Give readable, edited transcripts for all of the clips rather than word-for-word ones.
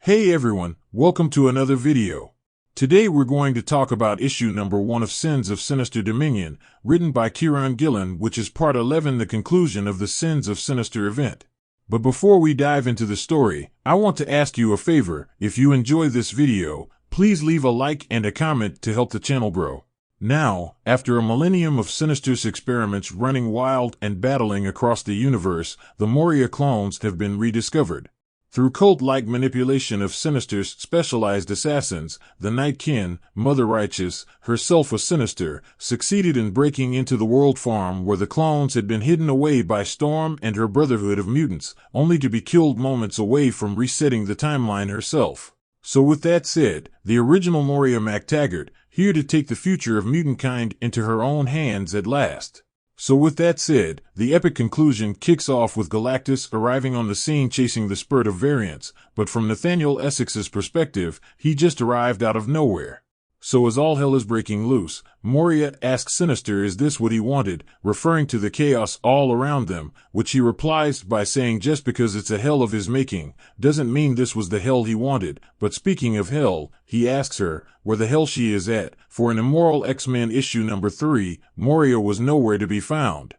Hey everyone, welcome to another video. Today we're going to talk about issue number 1 of Sins of Sinister Dominion, written by Kieran Gillen, which is part 11, the conclusion of the Sins of Sinister event. But before we dive into the story, I want to ask you a favor. If you enjoy this video, please leave a like and a comment to help the channel grow. Now, after a millennium of Sinister's experiments running wild and battling across the universe, the Moria clones have been rediscovered. Through cult-like manipulation of Sinister's specialized assassins, the Night Kin, Mother Righteous, herself a Sinister, succeeded in breaking into the World Farm where the clones had been hidden away by Storm and her Brotherhood of Mutants, only to be killed moments away from resetting the timeline herself. So with that said, the original Moria MacTaggart, here to take the future of mutantkind into her own hands at last. So with that said, the epic conclusion kicks off with Galactus arriving on the scene chasing the spurt of variants, but from Nathaniel Essex's perspective, he just arrived out of nowhere. So as all hell is breaking loose, Moria asks Sinister is this what he wanted, referring to the chaos all around them, which he replies by saying just because it's a hell of his making, doesn't mean this was the hell he wanted, but speaking of hell, he asks her, where the hell she is at, for in Immoral X-Men issue number 3, Moria was nowhere to be found.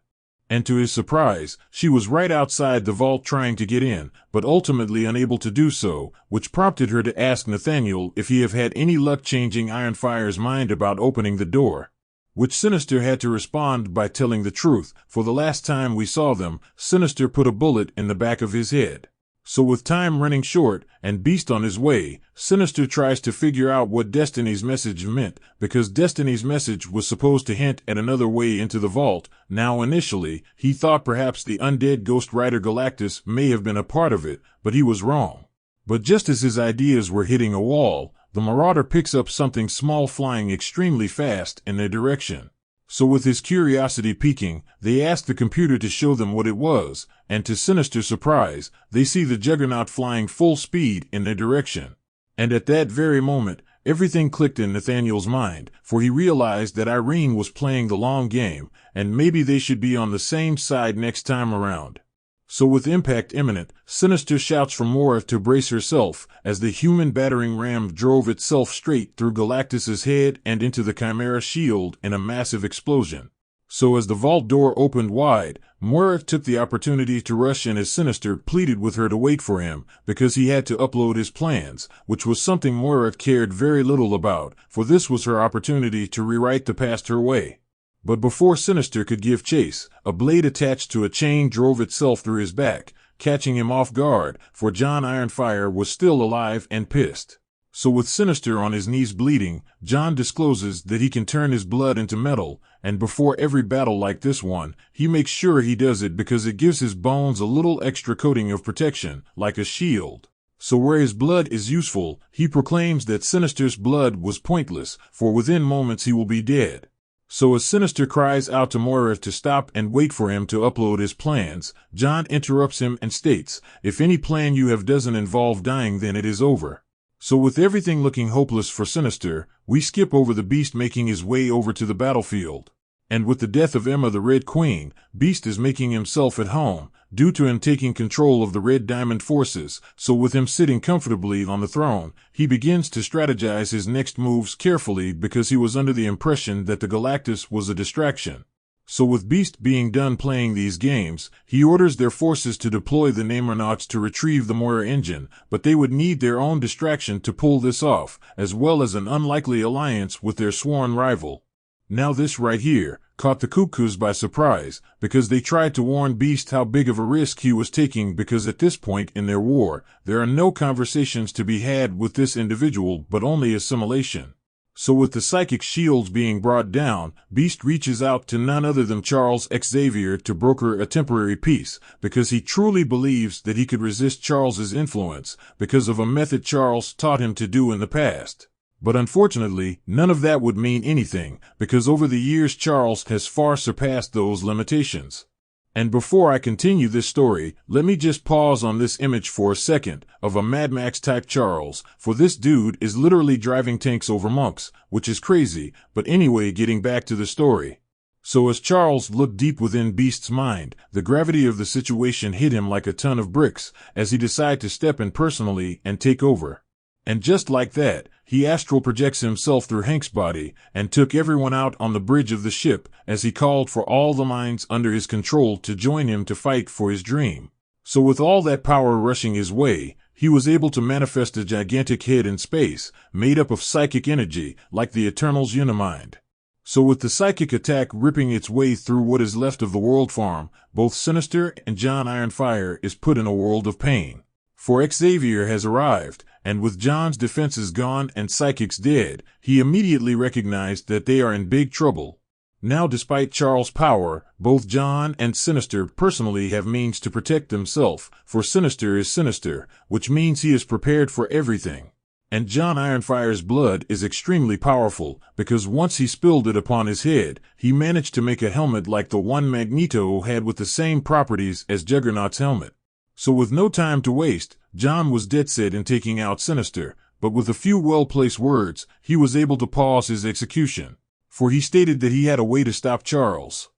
And to his surprise, she was right outside the vault trying to get in, but ultimately unable to do so, which prompted her to ask Nathaniel if he have had any luck changing Ironfire's mind about opening the door. Which Sinister had to respond by telling the truth, for the last time we saw them, Sinister put a bullet in the back of his head. So with time running short, and Beast on his way, Sinister tries to figure out what Destiny's message meant, because Destiny's message was supposed to hint at another way into the vault. Now initially, he thought perhaps the undead Ghost Rider Galactus may have been a part of it, but he was wrong. But just as his ideas were hitting a wall, the Marauder picks up something small flying extremely fast in their direction. So with his curiosity peaking, they ask the computer to show them what it was, and to Sinister's surprise, they see the Juggernaut flying full speed in their direction. And at that very moment, everything clicked in Nathaniel's mind, for he realized that Irene was playing the long game, and maybe they should be on the same side next time around. So with impact imminent, Sinister shouts for Moira to brace herself, as the human battering ram drove itself straight through Galactus's head and into the Chimera shield in a massive explosion. So as the vault door opened wide, Moira took the opportunity to rush in as Sinister pleaded with her to wait for him, because he had to upload his plans, which was something Moira cared very little about, for this was her opportunity to rewrite the past her way. But before Sinister could give chase, a blade attached to a chain drove itself through his back, catching him off guard, for John Ironfire was still alive and pissed. So with Sinister on his knees bleeding, John discloses that he can turn his blood into metal, and before every battle like this one, he makes sure he does it because it gives his bones a little extra coating of protection, like a shield. So where his blood is useful, he proclaims that Sinister's blood was pointless, for within moments he will be dead. So as Sinister cries out to Moira to stop and wait for him to upload his plans, John interrupts him and states, if any plan you have doesn't involve dying then it is over. So with everything looking hopeless for Sinister, we skip over the Beast making his way over to the battlefield. And with the death of Emma the Red Queen, Beast is making himself at home, due to him taking control of the Red Diamond forces, so with him sitting comfortably on the throne, he begins to strategize his next moves carefully because he was under the impression that the Galactus was a distraction. So with Beast being done playing these games, he orders their forces to deploy the Namornauts to retrieve the Moira engine, but they would need their own distraction to pull this off, as well as an unlikely alliance with their sworn rival. Now this right here caught the Cuckoos by surprise, because they tried to warn Beast how big of a risk he was taking because at this point in their war, there are no conversations to be had with this individual but only assimilation. So with the psychic shields being brought down, Beast reaches out to none other than Charles Xavier to broker a temporary peace, because he truly believes that he could resist Charles's influence, because of a method Charles taught him to do in the past. But unfortunately, none of that would mean anything, because over the years Charles has far surpassed those limitations. And before I continue this story, let me just pause on this image for a second, of a Mad Max type Charles, for this dude is literally driving tanks over monks, which is crazy, but anyway getting back to the story. So as Charles looked deep within Beast's mind, the gravity of the situation hit him like a ton of bricks as he decided to step in personally and take over. And just like that, he astral projects himself through Hank's body and took everyone out on the bridge of the ship as he called for all the minds under his control to join him to fight for his dream. So with all that power rushing his way, he was able to manifest a gigantic head in space, made up of psychic energy, like the Eternal's Unimind. So with the psychic attack ripping its way through what is left of the world farm, both Sinister and John Ironfire is put in a world of pain. For Xavier has arrived, and with John's defenses gone and psychics dead, he immediately recognized that they are in big trouble. Now despite Charles' power, both John and Sinister personally have means to protect themselves, for Sinister is Sinister, which means he is prepared for everything. And John Ironfire's blood is extremely powerful, because once he spilled it upon his head, he managed to make a helmet like the one Magneto had with the same properties as Juggernaut's helmet. So with no time to waste, John was dead set in taking out Sinister, but with a few well-placed words, he was able to pause his execution. For he stated that he had a way to stop Charles.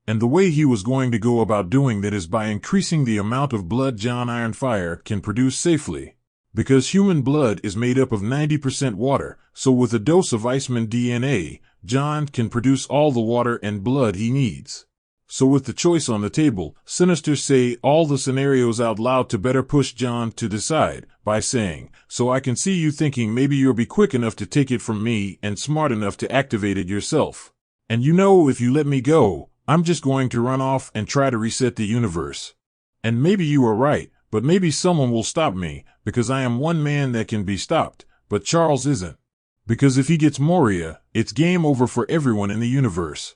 And the way he was going to go about doing that is by increasing the amount of blood John Ironfire can produce safely. Because human blood is made up of 90% water, so with a dose of Iceman DNA, John can produce all the water and blood he needs. So with the choice on the table, Sinister say all the scenarios out loud to better push John to decide, by saying, so I can see you thinking maybe you'll be quick enough to take it from me and smart enough to activate it yourself. And you know if you let me go, I'm just going to run off and try to reset the universe. And maybe you are right, but maybe someone will stop me, because I am one man that can be stopped, but Charles isn't. Because if he gets Moria, it's game over for everyone in the universe.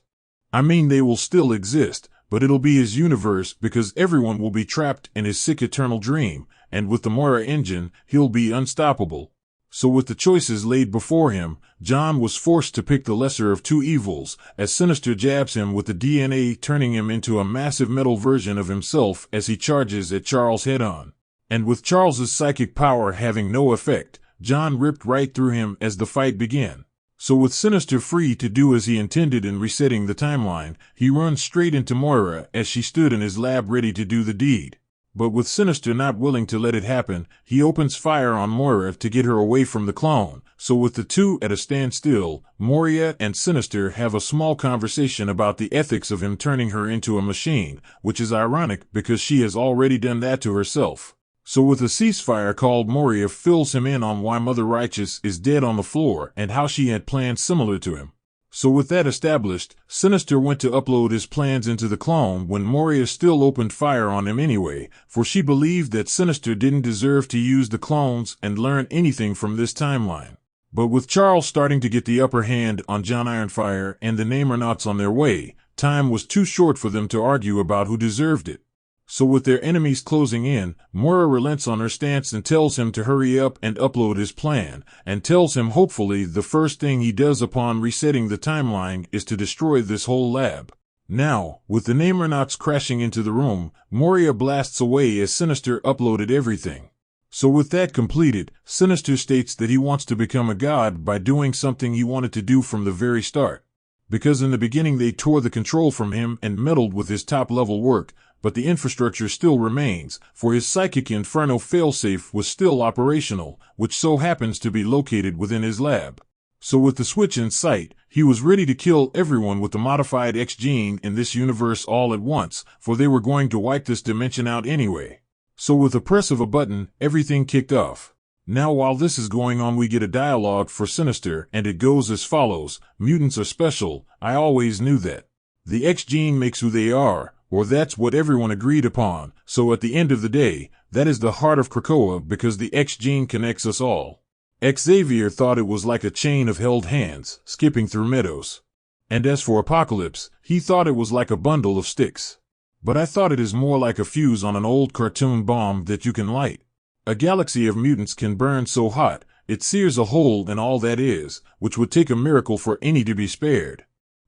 I mean they will still exist, but it'll be his universe because everyone will be trapped in his sick eternal dream, and with the Moira engine, he'll be unstoppable. So with the choices laid before him, John was forced to pick the lesser of two evils, as Sinister jabs him with the DNA, turning him into a massive metal version of himself as he charges at Charles head-on. And with Charles's psychic power having no effect, John ripped right through him as the fight began. So with Sinister free to do as he intended in resetting the timeline, he runs straight into Moira as she stood in his lab ready to do the deed. But with Sinister not willing to let it happen, he opens fire on Moira to get her away from the clone. So with the two at a standstill, Moira and Sinister have a small conversation about the ethics of him turning her into a machine, which is ironic because she has already done that to herself. So with a ceasefire called, Moria fills him in on why Mother Righteous is dead on the floor and how she had plans similar to him. So with that established, Sinister went to upload his plans into the clone when Moria still opened fire on him anyway, for she believed that Sinister didn't deserve to use the clones and learn anything from this timeline. But with Charles starting to get the upper hand on John Ironfire and the Namernauts on their way, time was too short for them to argue about who deserved it. So with their enemies closing in, Moira relents on her stance and tells him to hurry up and upload his plan, and tells him hopefully the first thing he does upon resetting the timeline is to destroy this whole lab. Now, with the Namernauts crashing into the room, Moria blasts away as Sinister uploaded everything. So with that completed, Sinister states that he wants to become a god by doing something he wanted to do from the very start. Because in the beginning they tore the control from him and meddled with his top-level work, but the infrastructure still remains, for his psychic inferno failsafe was still operational, which so happens to be located within his lab. So with the switch in sight, he was ready to kill everyone with the modified X gene in this universe all at once, for they were going to wipe this dimension out anyway. So with the press of a button, everything kicked off. Now while this is going on, we get a dialogue for Sinister, and it goes as follows: mutants are special, I always knew that. The X gene makes who they are, or that's what everyone agreed upon, so at the end of the day, that is the heart of Krakoa because the X gene connects us all. Xavier thought it was like a chain of held hands, skipping through meadows. And as for Apocalypse, he thought it was like a bundle of sticks. But I thought it is more like a fuse on an old cartoon bomb that you can light. A galaxy of mutants can burn so hot, it sears a hole in all that is, which would take a miracle for any to be spared.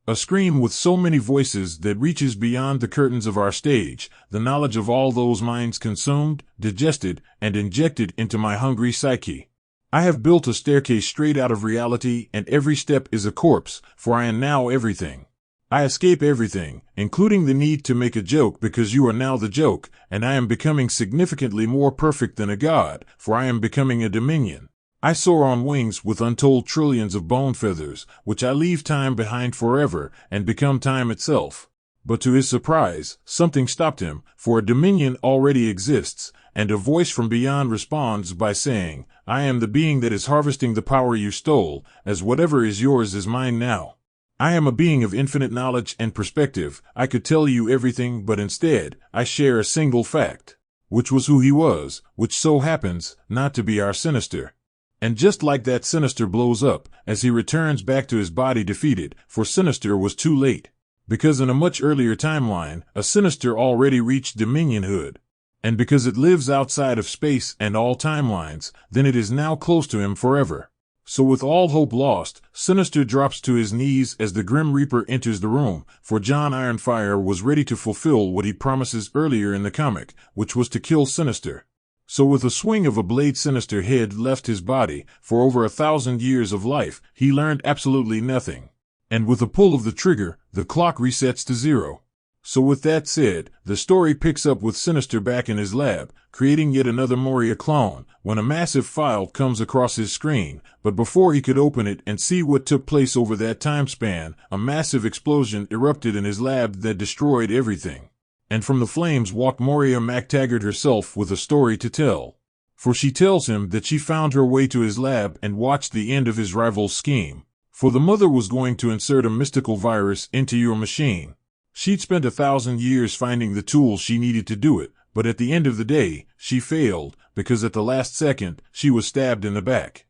A scream with so many voices that reaches beyond the curtains of our stage, the knowledge of all those minds consumed, digested, and injected into my hungry psyche. I have built a staircase straight out of reality, and every step is a corpse, for I am now everything. I escape everything, including the need to make a joke because you are now the joke, and I am becoming significantly more perfect than a god, for I am becoming a dominion. I soar on wings with untold trillions of bone feathers, which I leave time behind forever and become time itself. But to his surprise, something stopped him, for a dominion already exists, and a voice from beyond responds by saying, I am the being that is harvesting the power you stole, as whatever is yours is mine now. I am a being of infinite knowledge and perspective. I could tell you everything, but instead, I share a single fact, which was who he was, which so happens not to be our Sinister. And just like that, Sinister blows up, as he returns back to his body defeated, for Sinister was too late. Because in a much earlier timeline, a Sinister already reached dominionhood. And because it lives outside of space and all timelines, then it is now close to him forever. So with all hope lost, Sinister drops to his knees as the Grim Reaper enters the room, for John Ironfire was ready to fulfill what he promises earlier in the comic, which was to kill Sinister. So with a swing of a blade, Sinister had left his body. For over 1,000 years of life, he learned absolutely nothing. And with a pull of the trigger, the clock resets to 0. So with that said, the story picks up with Sinister back in his lab, creating yet another Moria clone, when a massive file comes across his screen. But before he could open it and see what took place over that time span, a massive explosion erupted in his lab that destroyed everything. And from the flames walked Moria MacTaggart herself with a story to tell. For she tells him that she found her way to his lab and watched the end of his rival's scheme. For the mother was going to insert a mystical virus into your machine. She'd spent 1,000 years finding the tools she needed to do it, but at the end of the day, she failed, because at the last second, she was stabbed in the back.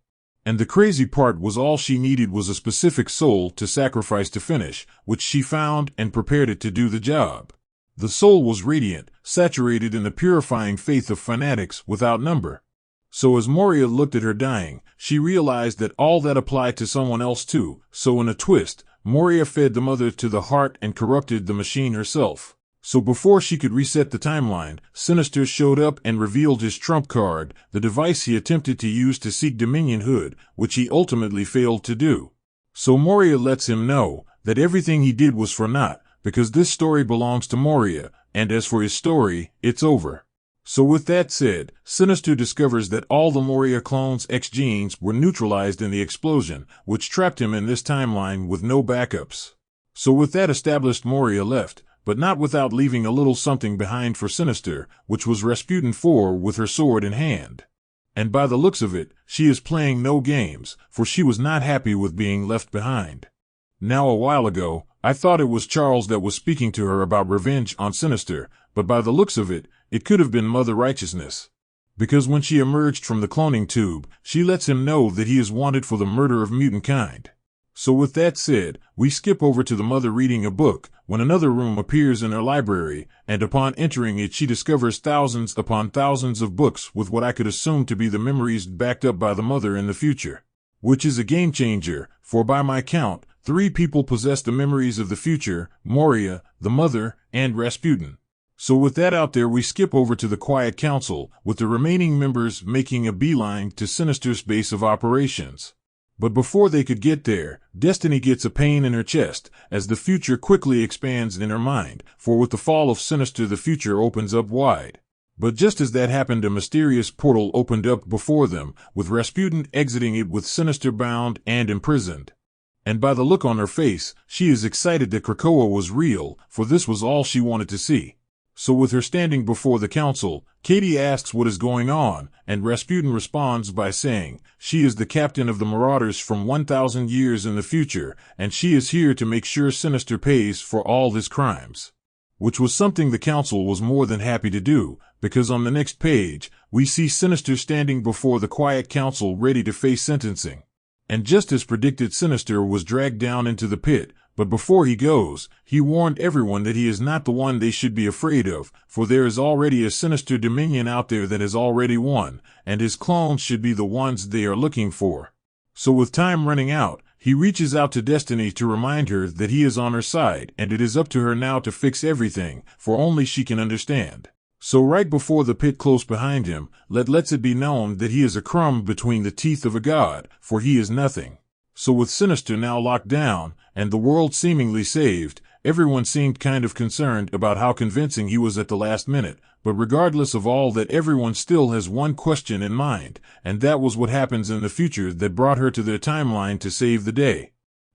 And the crazy part was all she needed was a specific soul to sacrifice to finish, which she found and prepared it to do the job. The soul was radiant, saturated in the purifying faith of fanatics without number. So as Moria looked at her dying, she realized that all that applied to someone else too, so in a twist, Moria fed the mother to the heart and corrupted the machine herself. So before she could reset the timeline, Sinister showed up and revealed his trump card, the device he attempted to use to seek dominionhood, which he ultimately failed to do. So Moria lets him know that everything he did was for naught, because this story belongs to Moria, and as for his story, it's over. So with that said, Sinister discovers that all the Moria clones' X genes were neutralized in the explosion, which trapped him in this timeline with no backups. So with that established, Moria left, but not without leaving a little something behind for Sinister, which was Rasputin 4 with her sword in hand. And by the looks of it, she is playing no games, for she was not happy with being left behind. Now a while ago, I thought it was Charles that was speaking to her about revenge on Sinister, but by the looks of it, it could have been Mother Righteousness. Because when she emerged from the cloning tube, she lets him know that he is wanted for the murder of mutant kind. So with that said, we skip over to the mother reading a book, when another room appears in her library, and upon entering it she discovers thousands upon thousands of books with what I could assume to be the memories backed up by the mother in the future. Which is a game changer, for by my count, 3 people possess the memories of the future: Moria, the mother, and Rasputin. So with that out there, we skip over to the Quiet Council, with the remaining members making a beeline to Sinister's base of operations. But before they could get there, Destiny gets a pain in her chest, as the future quickly expands in her mind, for with the fall of Sinister the future opens up wide. But just as that happened, a mysterious portal opened up before them, with Rasputin exiting it with Sinister bound and imprisoned. And by the look on her face, she is excited that Krakoa was real, for this was all she wanted to see. So with her standing before the council, Katie asks what is going on, and Rasputin responds by saying, she is the captain of the Marauders from 1,000 years in the future, and she is here to make sure Sinister pays for all his crimes. Which was something the council was more than happy to do, because on the next page, we see Sinister standing before the Quiet Council ready to face sentencing. And just as predicted, Sinister was dragged down into the pit, but before he goes, he warned everyone that he is not the one they should be afraid of, for there is already a Sinister Dominion out there that has already won, and his clones should be the ones they are looking for. So with time running out, he reaches out to Destiny to remind her that he is on her side, and it is up to her now to fix everything, for only she can understand. So right before the pit close behind him, lets it be known that he is a crumb between the teeth of a god, for he is nothing. So with Sinister now locked down, and the world seemingly saved, everyone seemed kind of concerned about how convincing he was at the last minute, but regardless of all that, everyone still has one question in mind, and that was what happens in the future that brought her to their timeline to save the day.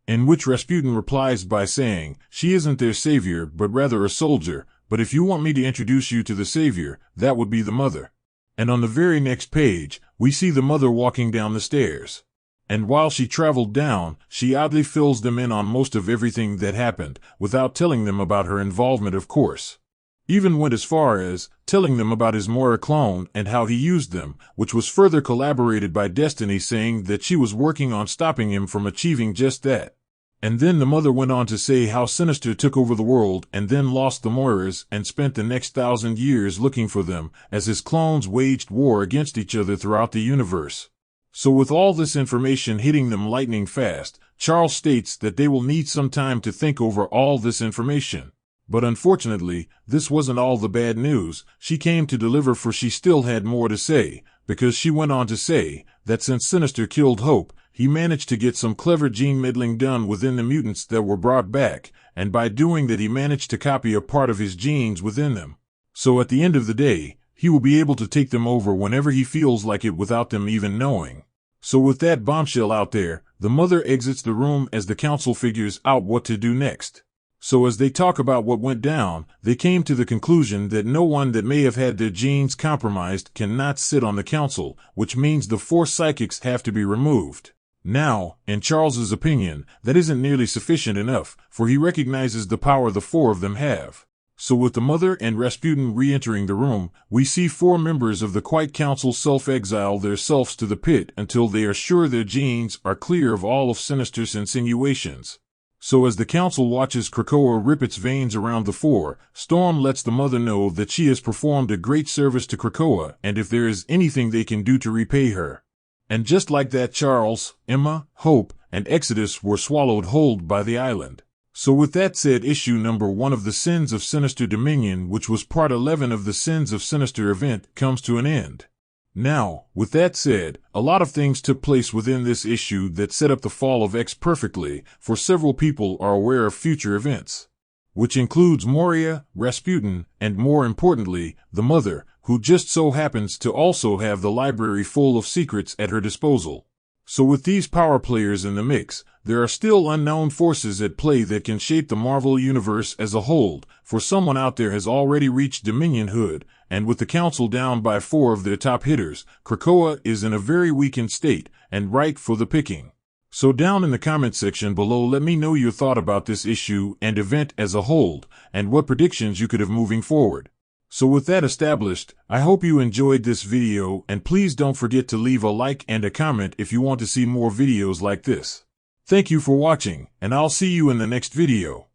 In which Rasputin replies by saying, she isn't their savior, but rather a soldier, but if you want me to introduce you to the savior, that would be the mother. And on the very next page, we see the mother walking down the stairs. And while she traveled down, she oddly fills them in on most of everything that happened, without telling them about her involvement, of course. Even went as far as telling them about his Moira clone and how he used them, which was further corroborated by Destiny saying that she was working on stopping him from achieving just that. And then the mother went on to say how Sinister took over the world and then lost the Moiras and spent the next 1,000 years looking for them, as his clones waged war against each other throughout the universe. So with all this information hitting them lightning fast, Charles states that they will need some time to think over all this information. But unfortunately, this wasn't all the bad news she came to deliver, for she still had more to say, because she went on to say that since Sinister killed Hope, he managed to get some clever gene meddling done within the mutants that were brought back, and by doing that he managed to copy a part of his genes within them. So at the end of the day, he will be able to take them over whenever he feels like it without them even knowing. So with that bombshell out there, the mother exits the room as the council figures out what to do next. So as they talk about what went down, they came to the conclusion that no one that may have had their genes compromised cannot sit on the council, which means the 4 psychics have to be removed. Now, in Charles's opinion, that isn't nearly sufficient enough, for he recognizes the power the 4 of them have. So with the mother and Rasputin re-entering the room, we see 4 members of the Quiet Council self-exile themselves to the pit until they are sure their genes are clear of all of Sinister's insinuations. So as the council watches Krakoa rip its veins around the 4, Storm lets the mother know that she has performed a great service to Krakoa, and if there is anything they can do to repay her. And just like that, Charles, Emma, Hope, and Exodus were swallowed whole by the island. So with that said, issue number 1 of the Sins of Sinister Dominion, which was part 11 of the Sins of Sinister event, comes to an end. Now, with that said, a lot of things took place within this issue that set up the fall of X perfectly, for several people are aware of future events, which includes Moria, Rasputin, and more importantly, the mother, who just so happens to also have the library full of secrets at her disposal. So with these power players in the mix, there are still unknown forces at play that can shape the Marvel Universe as a whole, for someone out there has already reached Dominionhood, and with the council down by 4 of their top hitters, Krakoa is in a very weakened state, and ripe for the picking. So down in the comment section below, let me know your thought about this issue and event as a whole, and what predictions you could have moving forward. So with that established, I hope you enjoyed this video, and please don't forget to leave a like and a comment if you want to see more videos like this. Thank you for watching, and I'll see you in the next video.